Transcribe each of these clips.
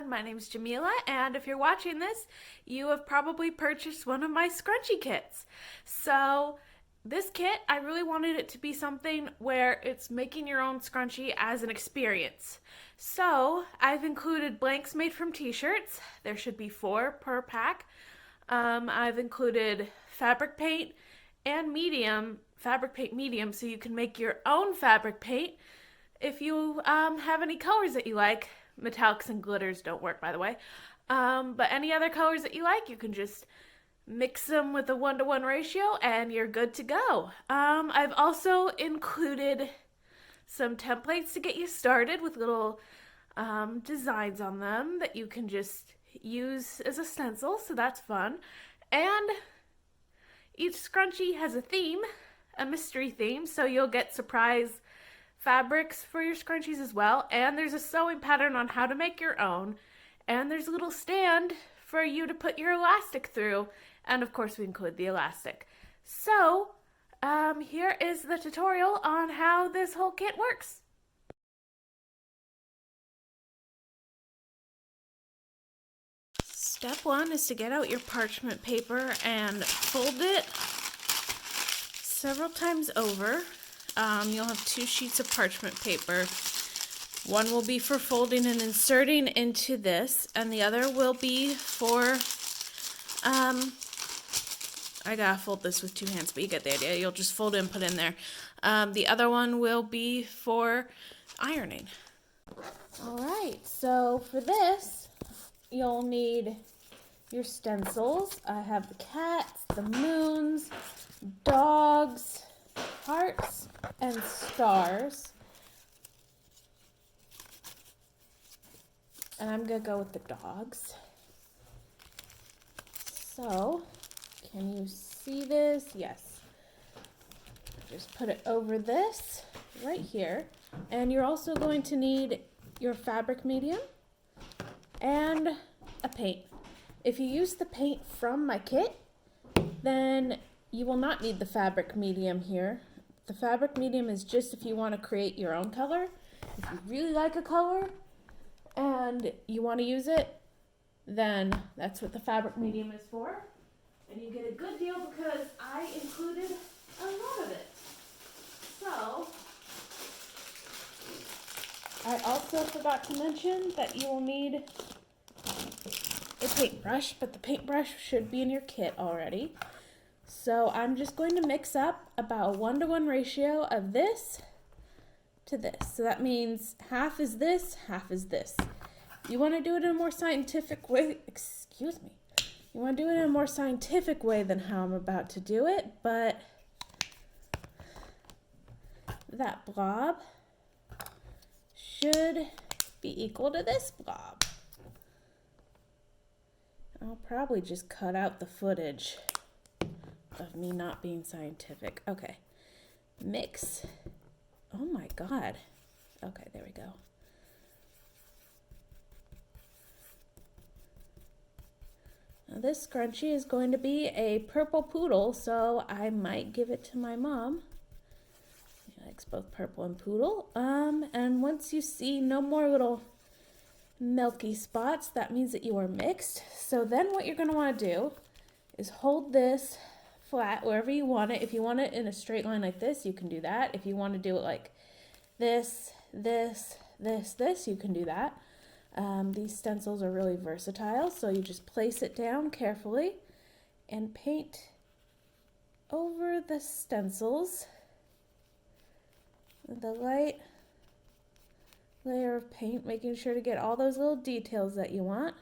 everyone, my name is Jamila, and if you're watching this, you have probably purchased one of my scrunchie kits. So this kit, I really wanted it to be something where it's making your own scrunchie as an experience. So I've included blanks made from t-shirts. There should be 4 per pack. I've included fabric paint and fabric paint medium, so you can make your own fabric paint if you have any colors that you like. Metallics and glitters don't work, by the way. But any other colors that you like, you can just mix them with a 1-to-1 ratio and you're good to go. I've also included some templates to get you started with little designs on them that you can just use as a stencil, so that's fun. And each scrunchie has a theme, a mystery theme, so you'll get surprise fabrics for your scrunchies as well. And there's a sewing pattern on how to make your own. And there's a little stand for you to put your elastic through. And of course we include the elastic. So here is the tutorial on how this whole kit works. Step 1 is to get out your parchment paper and fold it several times over. You'll have 2 sheets of parchment paper. One will be for folding and inserting into this, and the other will be for, I gotta fold this with 2 hands, but you get the idea. You'll just fold it and put it in there. The other one will be for ironing. Alright, so for this, you'll need your stencils. I have the cats, the moons, dogs, hearts, and stars. And I'm gonna go with the dogs. So, can you see this? Yes. Just put it over this right here. And you're also going to need your fabric medium and a paint. If you use the paint from my kit, then you will not need the fabric medium here. The fabric medium is just if you want to create your own color. If you really like a color and you want to use it, then that's what the fabric medium is for. And you get a good deal because I included a lot of it. So, I also forgot to mention that you will need a paintbrush, but the paintbrush should be in your kit already. So I'm just going to mix up about a 1-to-1 ratio of this to this. So that means half is this, half is this. You want to do it in a more scientific way, excuse me. You want to do it in a more scientific way than how I'm about to do it, but that blob should be equal to this blob. I'll probably just cut out the footage of me not being scientific. Okay, mix. Oh my God. Okay, there we go. Now this scrunchie is going to be a purple poodle, so I might give it to my mom. She likes both purple and poodle. And once you see no more little milky spots, that means that you are mixed. So then what you're going to want to do is hold this flat wherever you want it. If you want it in a straight line like this, you can do that. If you want to do it like this, this, this, this, you can do that. These stencils are really versatile, so you just place it down carefully and paint over the stencils with a light layer of paint, making sure to get all those little details that you want.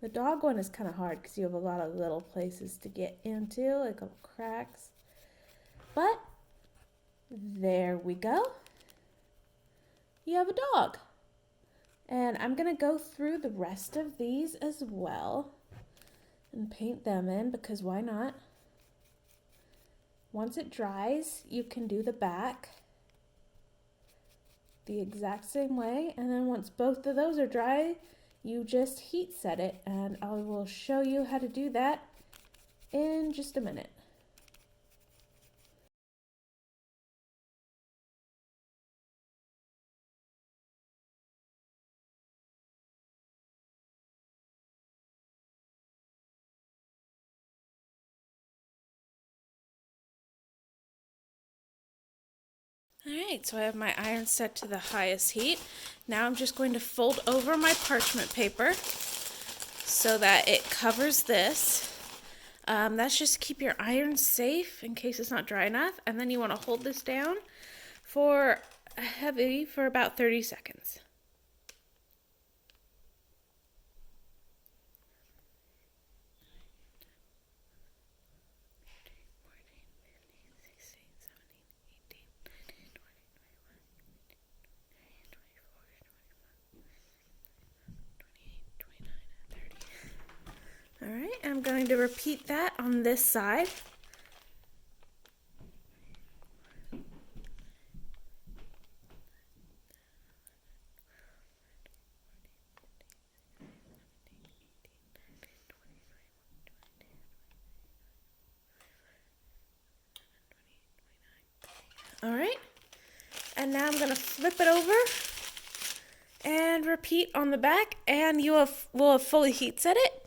The dog one is kind of hard because you have a lot of little places to get into, like little cracks. But there we go. You have a dog. And I'm going to go through the rest of these as well and paint them in because why not? Once it dries, you can do the back the exact same way. And then once both of those are dry, you just heat set it, and I will show you how to do that in just a minute. Alright, so I have my iron set to the highest heat. Now I'm just going to fold over my parchment paper so that it covers this. That's just to keep your iron safe in case it's not dry enough. And then you want to hold this down for about 30 seconds. All right, I'm going to repeat that on this side. All right, and now I'm going to flip it over and repeat on the back, and you will have fully heat set it.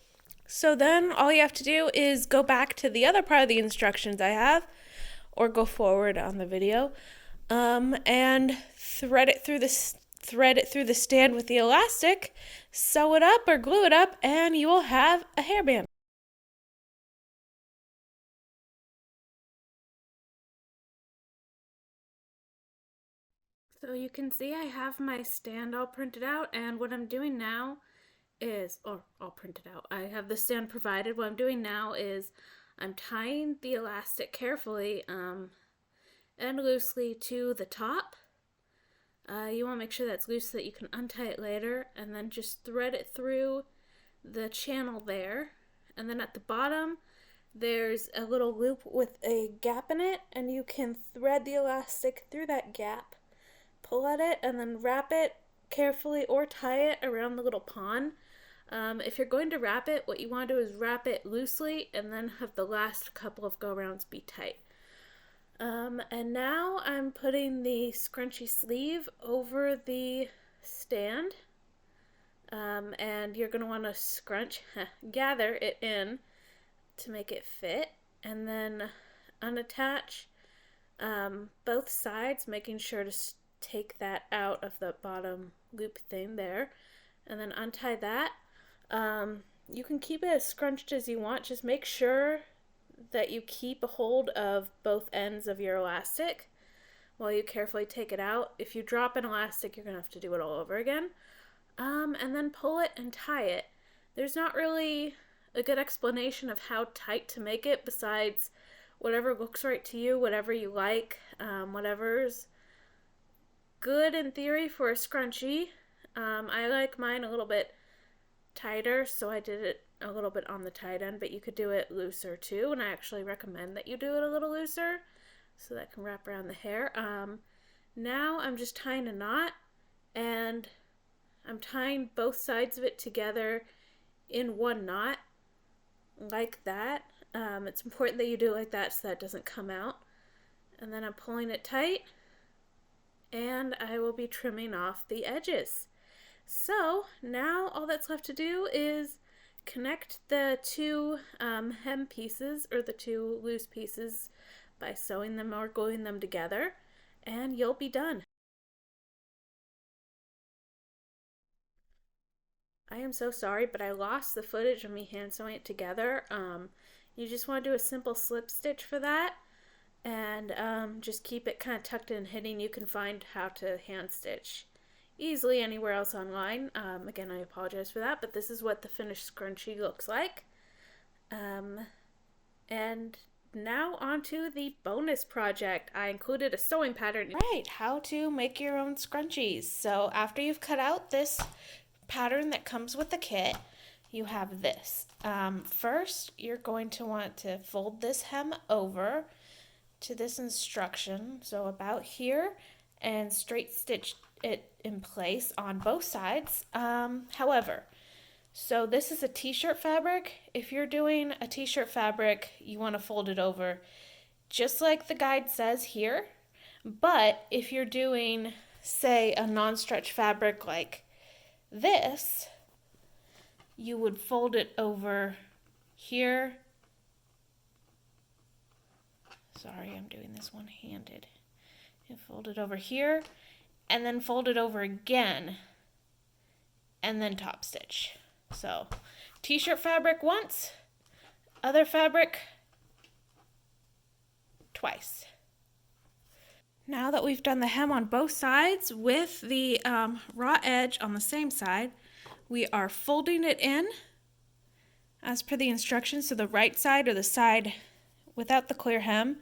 So then all you have to do is go back to the other part of the instructions I have, or go forward on the video, and thread it through the stand with the elastic, sew it up or glue it up, and you will have a hairband. So you can see I have my stand all printed out, and what I'm doing now is, or all printed out, I have the stand provided. What I'm doing now is I'm tying the elastic carefully and loosely to the top. You want to make sure that's loose so that you can untie it later, and then just thread it through the channel there. And then at the bottom there's a little loop with a gap in it, and you can thread the elastic through that gap, pull at it, and then wrap it carefully or tie it around the little pawn. If you're going to wrap it, what you want to do is wrap it loosely and then have the last couple of go-rounds be tight. And now I'm putting the scrunchy sleeve over the stand, and you're going to want to gather it in to make it fit, and then unattach both sides, making sure to take that out of the bottom loop thing there, and then untie that. You can keep it as scrunched as you want. Just make sure that you keep a hold of both ends of your elastic while you carefully take it out. If you drop an elastic, you're going to have to do it all over again. And then pull it and tie it. There's not really a good explanation of how tight to make it besides whatever looks right to you, whatever you like, whatever's good in theory for a scrunchie. I like mine a little bit tighter, so I did it a little bit on the tight end, but you could do it looser too, and I actually recommend that you do it a little looser so that can wrap around the hair. Now I'm just tying a knot, and I'm tying both sides of it together in one knot like that. It's important that you do it like that so that it doesn't come out. And then I'm pulling it tight, and I will be trimming off the edges. So now all that's left to do is connect the two hem pieces, or the two loose pieces, by sewing them or gluing them together, and you'll be done. I am so sorry, but I lost the footage of me hand sewing it together. You just want to do a simple slip stitch for that, and just keep it kind of tucked in and hidden. You can find how to hand stitch easily anywhere else online. Again, I apologize for that, but this is what the finished scrunchie looks like. And now onto the bonus project. I included a sewing pattern. Right, how to make your own scrunchies. So after you've cut out this pattern that comes with the kit, you have this. First, you're going to want to fold this hem over to this instruction, so about here, and straight stitch it in place on both sides. However, so this is a t-shirt fabric. If you're doing a t-shirt fabric, you want to fold it over just like the guide says here. But if you're doing, say, a non-stretch fabric like this, you would fold it over here. Sorry, I'm doing this one-handed. You fold it over here and then fold it over again and then top stitch. So t-shirt fabric once, other fabric twice. Now that we've done the hem on both sides with the raw edge on the same side, we are folding it in as per the instructions. So the right side, or the side without the clear hem,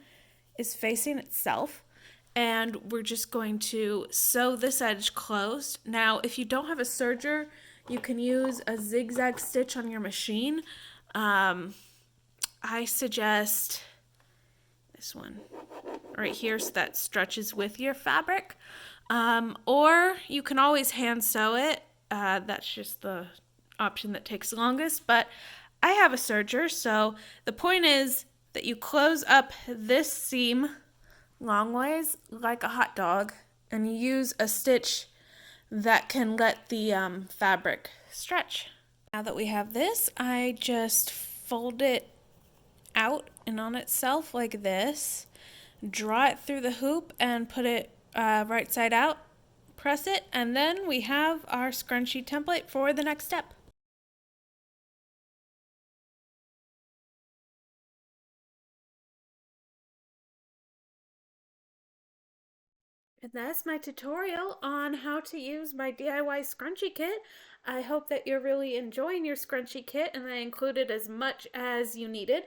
is facing itself. And we're just going to sew this edge closed. Now, if you don't have a serger, you can use a zigzag stitch on your machine. I suggest this one right here, so that stretches with your fabric. Or you can always hand sew it. That's just the option that takes longest, but I have a serger, so the point is that you close up this seam long ways like a hot dog, and you use a stitch that can let the fabric stretch. Now that we have this, I just fold it out and on itself like this, draw it through the hoop and put it right side out, press it, and then we have our scrunchie template for the next step. And that's my tutorial on how to use my DIY scrunchie kit. I hope that you're really enjoying your scrunchie kit, and I included as much as you needed.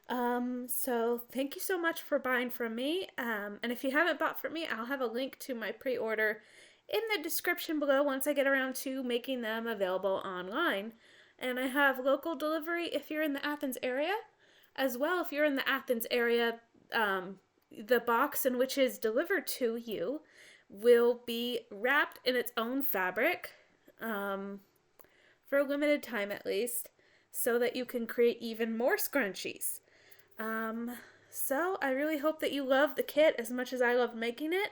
So thank you so much for buying from me. And if you haven't bought from me, I'll have a link to my pre-order in the description below once I get around to making them available online. And I have local delivery if you're in the Athens area. As well, if you're in the Athens area, the box in which is delivered to you will be wrapped in its own fabric for a limited time at least, so that you can create even more scrunchies. So I really hope that you love the kit as much as I love making it.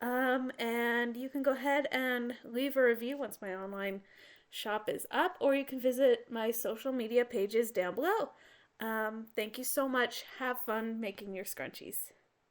And you can go ahead and leave a review once my online shop is up, or you can visit my social media pages down below. Thank you so much. Have fun making your scrunchies.